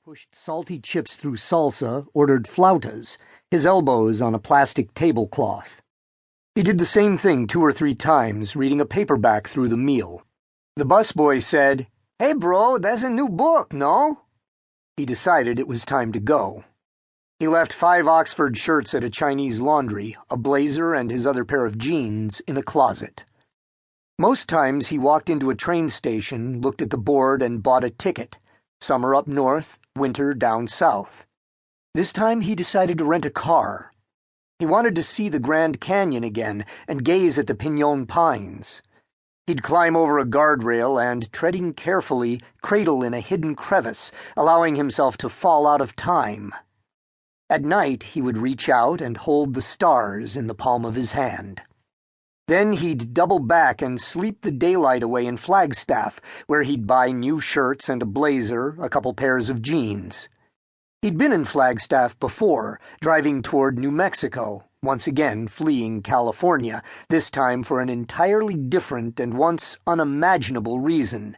pushed salty chips through salsa, ordered flautas, his elbows on a plastic tablecloth. He did the same thing 2 or 3 times, reading a paperback through the meal. The busboy said, "Hey bro, that's a new book, no?" He decided it was time to go. He left 5 Oxford shirts at a Chinese laundry, a blazer and his other pair of jeans in a closet. Most times he walked into a train station, looked at the board and bought a ticket. Summer up north, winter down south. This time he decided to rent a car. He wanted to see the Grand Canyon again and gaze at the Piñon Pines. He'd climb over a guardrail and, treading carefully, cradle in a hidden crevice, allowing himself to fall out of time. At night he would reach out and hold the stars in the palm of his hand. Then he'd double back and sleep the daylight away in Flagstaff, where he'd buy new shirts and a blazer, a couple pairs of jeans. He'd been in Flagstaff before, driving toward New Mexico, once again fleeing California, this time for an entirely different and once unimaginable reason.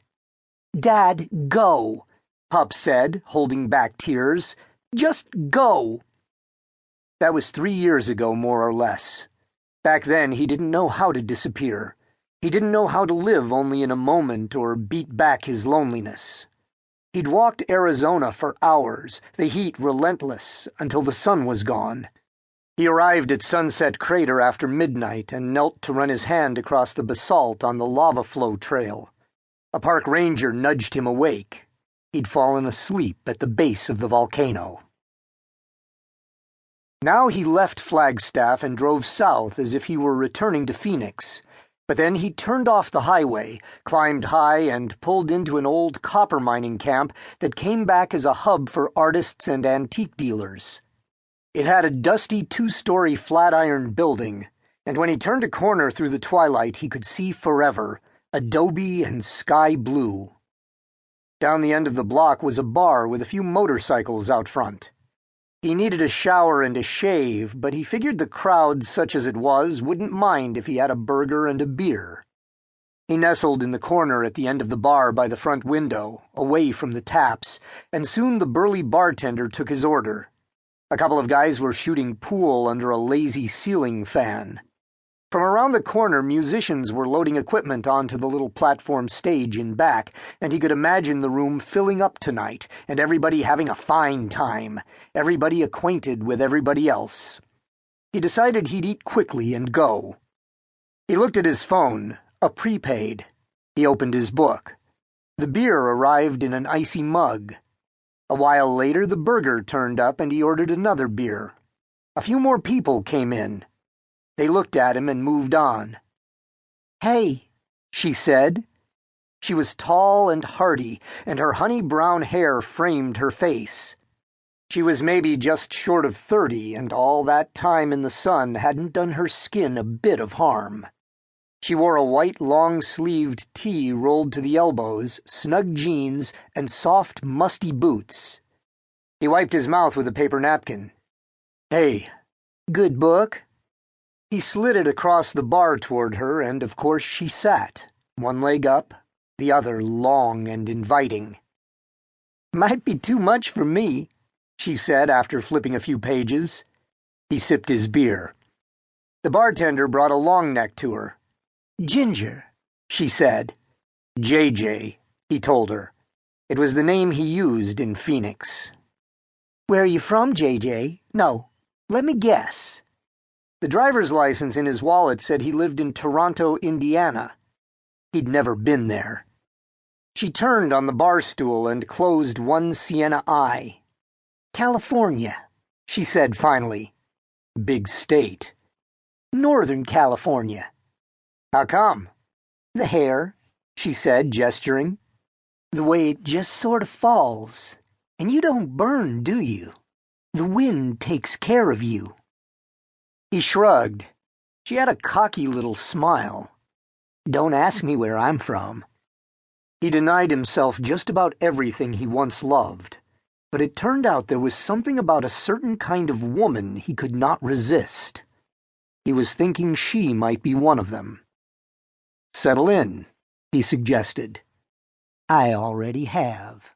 "Dad, go," Pup said, holding back tears. "Just go." That was 3 years ago, more or less. Back then, he didn't know how to disappear. He didn't know how to live only in a moment or beat back his loneliness. He'd walked Arizona for hours, the heat relentless, until the sun was gone. He arrived at Sunset Crater after midnight and knelt to run his hand across the basalt on the lava flow trail. A park ranger nudged him awake. He'd fallen asleep at the base of the volcano. Now he left Flagstaff and drove south as if he were returning to Phoenix. But then he turned off the highway, climbed high, and pulled into an old copper mining camp that came back as a hub for artists and antique dealers. It had a dusty 2-story flat-iron building, and when he turned a corner through the twilight he could see forever, adobe and sky blue. Down the end of the block was a bar with a few motorcycles out front. He needed a shower and a shave, but he figured the crowd, such as it was, wouldn't mind if he had a burger and a beer. He nestled in the corner at the end of the bar by the front window, away from the taps, and soon the burly bartender took his order. A couple of guys were shooting pool under a lazy ceiling fan. From around the corner, musicians were loading equipment onto the little platform stage in back, and he could imagine the room filling up tonight, and everybody having a fine time, everybody acquainted with everybody else. He decided he'd eat quickly and go. He looked at his phone, a prepaid. He opened his book. The beer arrived in an icy mug. A while later, the burger turned up and he ordered another beer. A few more people came in. They looked at him and moved on. "Hey," she said. She was tall and hearty, and her honey-brown hair framed her face. She was maybe just short of 30, and all that time in the sun hadn't done her skin a bit of harm. She wore a white long-sleeved tee rolled to the elbows, snug jeans, and soft, musty boots. He wiped his mouth with a paper napkin. "Hey, good book?" He slid it across the bar toward her, and of course she sat, one leg up, the other long and inviting. "Might be too much for me," she said after flipping a few pages. He sipped his beer. The bartender brought a long neck to her. "Ginger," she said. "JJ," he told her. It was the name he used in Phoenix. "Where are you from, JJ? No, let me guess." The driver's license in his wallet said he lived in Toronto, Indiana. He'd never been there. She turned on the bar stool and closed one sienna eye. "California," she said finally. "Big state." "Northern California." "How come?" "The hair," she said, gesturing. "The way it just sort of falls. And you don't burn, do you? The wind takes care of you." He shrugged. She had a cocky little smile. "Don't ask me where I'm from." He denied himself just about everything he once loved, but it turned out there was something about a certain kind of woman he could not resist. He was thinking she might be one of them. "Settle in," he suggested. "I already have."